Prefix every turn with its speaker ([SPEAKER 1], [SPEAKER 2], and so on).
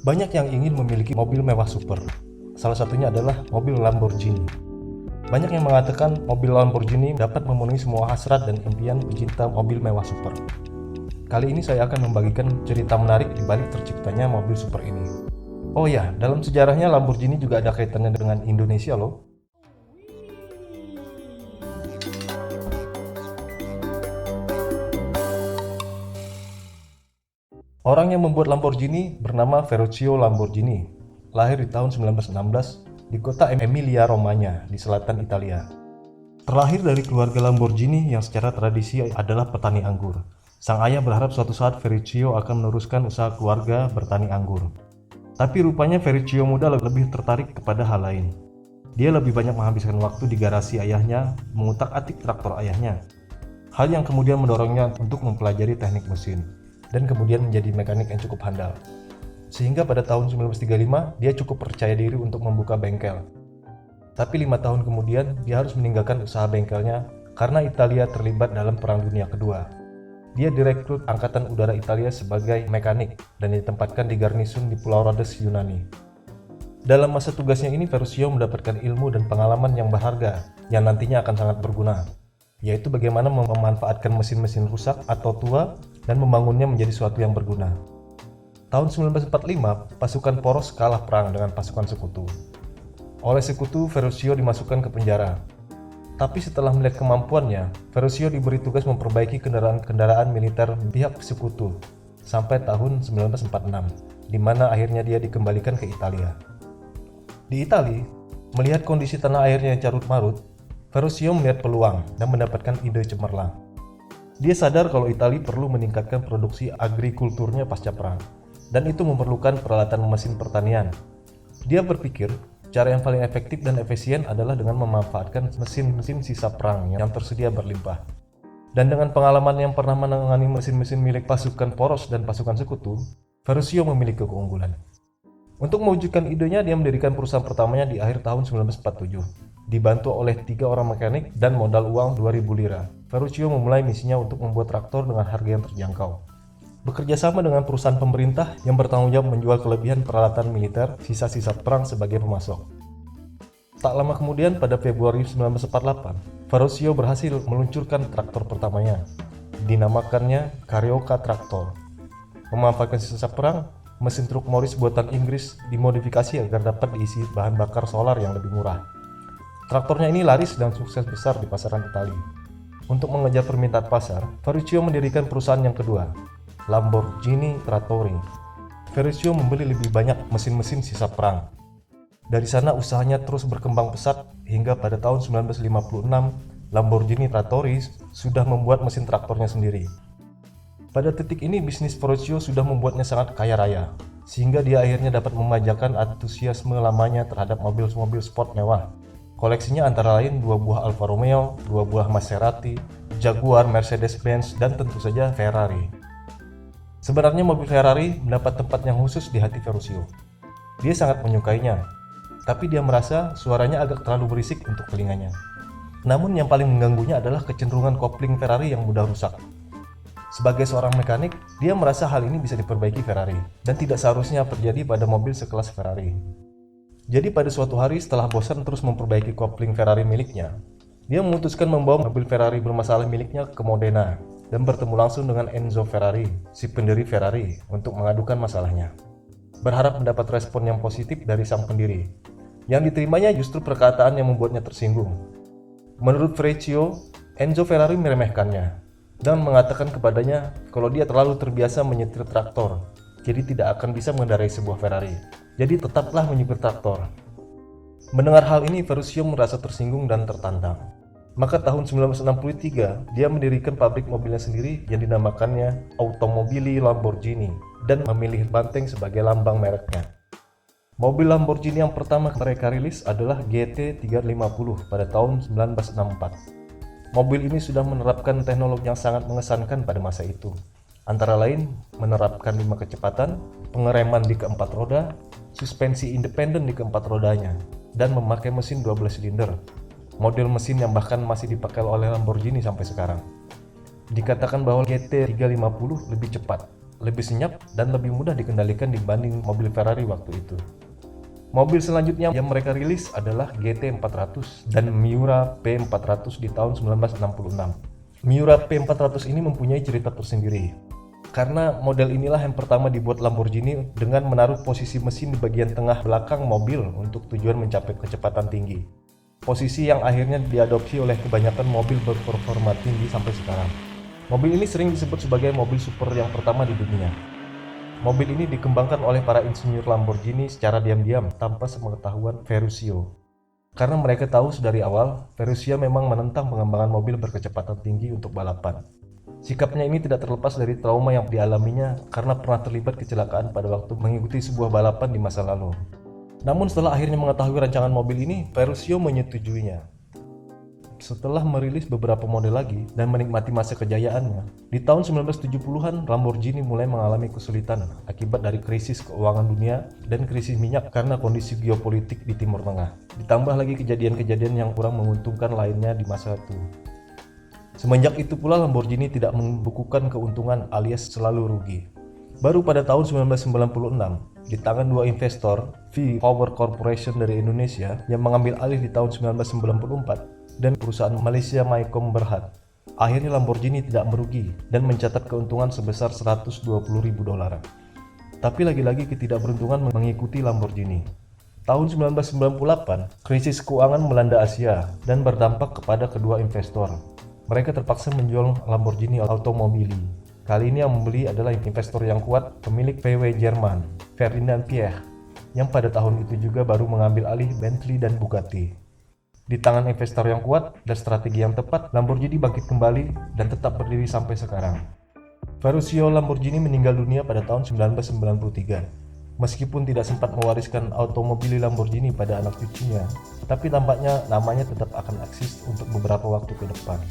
[SPEAKER 1] Banyak yang ingin memiliki mobil mewah super. Salah satunya adalah mobil Lamborghini. Banyak yang mengatakan mobil Lamborghini dapat memenuhi semua hasrat dan impian pecinta mobil mewah super. Kali ini saya akan membagikan cerita menarik di balik terciptanya mobil super ini. Oh ya, dalam sejarahnya Lamborghini juga ada kaitannya dengan Indonesia loh. Orang yang membuat Lamborghini bernama Ferruccio Lamborghini, lahir di tahun 1916 di kota Emilia Romagna di selatan Italia. Terlahir dari keluarga Lamborghini yang secara tradisi adalah petani anggur. Sang ayah berharap suatu saat Ferruccio akan meneruskan usaha keluarga bertani anggur. Tapi rupanya Ferruccio muda lebih tertarik kepada hal lain. Dia lebih banyak menghabiskan waktu di garasi ayahnya, mengutak-atik traktor ayahnya. Hal yang kemudian mendorongnya untuk mempelajari teknik mesin, dan kemudian menjadi mekanik yang cukup handal. Sehingga pada tahun 1935, dia cukup percaya diri untuk membuka bengkel. Tapi 5 tahun kemudian, dia harus meninggalkan usaha bengkelnya karena Italia terlibat dalam Perang Dunia Kedua. Dia direkrut Angkatan Udara Italia sebagai mekanik dan ditempatkan di garnison di Pulau Rhodes, Yunani. Dalam masa tugasnya ini, Ferruccio mendapatkan ilmu dan pengalaman yang berharga yang nantinya akan sangat berguna, yaitu bagaimana memanfaatkan mesin-mesin rusak atau tua dan membangunnya menjadi suatu yang berguna. Tahun 1945, pasukan Poros kalah perang dengan pasukan Sekutu. Oleh Sekutu, Ferruccio dimasukkan ke penjara. Tapi setelah melihat kemampuannya, Ferruccio diberi tugas memperbaiki kendaraan-kendaraan militer pihak Sekutu sampai tahun 1946, di mana akhirnya dia dikembalikan ke Italia. Di Italia, melihat kondisi tanah airnya yang carut-marut, Ferruccio melihat peluang dan mendapatkan ide cemerlang. Dia sadar kalau Italia perlu meningkatkan produksi agrikulturnya pasca perang, dan itu memerlukan peralatan mesin pertanian. Dia berpikir, cara yang paling efektif dan efisien adalah dengan memanfaatkan mesin-mesin sisa perang yang tersedia berlimpah. Dan dengan pengalaman yang pernah menangani mesin-mesin milik pasukan Poros dan pasukan Sekutu, Ferruccio memiliki keunggulan. Untuk mewujudkan idenya, dia mendirikan perusahaan pertamanya di akhir tahun 1947. Dibantu oleh 3 orang mekanik dan modal uang 2.000 lira, Ferruccio memulai misinya untuk membuat traktor dengan harga yang terjangkau. Bekerja sama dengan perusahaan pemerintah yang bertanggung jawab menjual kelebihan peralatan militer sisa-sisa perang sebagai pemasok. Tak lama kemudian, pada Februari 1948, Ferruccio berhasil meluncurkan traktor pertamanya. Dinamakannya Carioca Traktor. Memanfaatkan sisa perang, mesin truk Morris buatan Inggris dimodifikasi agar dapat diisi bahan bakar solar yang lebih murah. Traktornya ini laris dan sukses besar di pasaran Italia. Untuk mengejar permintaan pasar, Ferruccio mendirikan perusahaan yang kedua, Lamborghini Trattori. Ferruccio membeli lebih banyak mesin-mesin sisa perang. Dari sana usahanya terus berkembang pesat hingga pada tahun 1956, Lamborghini Trattori sudah membuat mesin traktornya sendiri. Pada titik ini, bisnis Ferruccio sudah membuatnya sangat kaya raya, sehingga dia akhirnya dapat memanjakan antusiasme lamanya terhadap mobil-mobil sport mewah. Koleksinya antara lain 2 buah Alfa Romeo, 2 buah Maserati, Jaguar, Mercedes-Benz, dan tentu saja Ferrari. Sebenarnya mobil Ferrari mendapat tempat yang khusus di hati Ferruccio. Dia sangat menyukainya, tapi dia merasa suaranya agak terlalu berisik untuk telinganya. Namun yang paling mengganggunya adalah kecenderungan kopling Ferrari yang mudah rusak. Sebagai seorang mekanik, dia merasa hal ini bisa diperbaiki Ferrari, dan tidak seharusnya terjadi pada mobil sekelas Ferrari. Jadi pada suatu hari setelah bosan terus memperbaiki kopling Ferrari miliknya, dia memutuskan membawa mobil Ferrari bermasalah miliknya ke Modena dan bertemu langsung dengan Enzo Ferrari, si pendiri Ferrari, untuk mengadukan masalahnya. Berharap mendapat respon yang positif dari sang pendiri. Yang diterimanya justru perkataan yang membuatnya tersinggung. Menurut Ferruccio, Enzo Ferrari meremehkannya dan mengatakan kepadanya kalau dia terlalu terbiasa menyetir traktor, jadi tidak akan bisa mengendarai sebuah Ferrari. Jadi tetaplah menyupir traktor. Mendengar hal ini, Ferruccio merasa tersinggung dan tertantang. Maka tahun 1963, dia mendirikan pabrik mobilnya sendiri yang dinamakannya Automobili Lamborghini dan memilih banteng sebagai lambang mereknya. Mobil Lamborghini yang pertama mereka rilis adalah GT350 pada tahun 1964. Mobil ini sudah menerapkan teknologi yang sangat mengesankan pada masa itu. Antara lain, menerapkan 5 kecepatan, pengereman di keempat roda, suspensi independen di keempat rodanya, dan memakai mesin 12 silinder. Model mesin yang bahkan masih dipakai oleh Lamborghini sampai sekarang. Dikatakan bahwa GT350 lebih cepat, lebih senyap dan lebih mudah dikendalikan dibanding mobil Ferrari waktu itu. Mobil selanjutnya yang mereka rilis adalah GT400 dan Miura P400 di tahun 1966. Miura P400 ini mempunyai cerita tersendiri, karena model inilah yang pertama dibuat Lamborghini dengan menaruh posisi mesin di bagian tengah belakang mobil untuk tujuan mencapai kecepatan tinggi. Posisi yang akhirnya diadopsi oleh kebanyakan mobil berperforma tinggi sampai sekarang. Mobil ini sering disebut sebagai mobil super yang pertama di dunia. Mobil ini dikembangkan oleh para insinyur Lamborghini secara diam-diam tanpa sepengetahuan Ferruccio. Karena mereka tahu dari awal, Ferruccio memang menentang pengembangan mobil berkecepatan tinggi untuk balapan. Sikapnya ini tidak terlepas dari trauma yang dialaminya karena pernah terlibat kecelakaan pada waktu mengikuti sebuah balapan di masa lalu. Namun setelah akhirnya mengetahui rancangan mobil ini, Ferruccio menyetujuinya. Setelah merilis beberapa model lagi dan menikmati masa kejayaannya, di tahun 1970-an Lamborghini mulai mengalami kesulitan akibat dari krisis keuangan dunia dan krisis minyak karena kondisi geopolitik di Timur Tengah. Ditambah lagi kejadian-kejadian yang kurang menguntungkan lainnya di masa itu. Semenjak itu pula Lamborghini tidak membukukan keuntungan alias selalu rugi. Baru pada tahun 1996, di tangan dua investor, V Power Corporation dari Indonesia yang mengambil alih di tahun 1994, dan perusahaan Malaysia Mycom Berhad, akhirnya Lamborghini tidak merugi dan mencatat keuntungan sebesar 120.000 dolar. Tapi lagi-lagi ketidakberuntungan mengikuti Lamborghini. Tahun 1998, krisis keuangan melanda Asia dan berdampak kepada kedua investor. Mereka terpaksa menjual Lamborghini Automobili. Kali ini yang membeli adalah investor yang kuat, pemilik VW Jerman, Ferdinand Piëch, yang pada tahun itu juga baru mengambil alih Bentley dan Bugatti. Di tangan investor yang kuat dan strategi yang tepat, Lamborghini bangkit kembali dan tetap berdiri sampai sekarang. Ferruccio Lamborghini meninggal dunia pada tahun 1993. Meskipun tidak sempat mewariskan Automobili Lamborghini pada anak cucunya, tapi tampaknya namanya tetap akan eksis untuk beberapa waktu ke depan.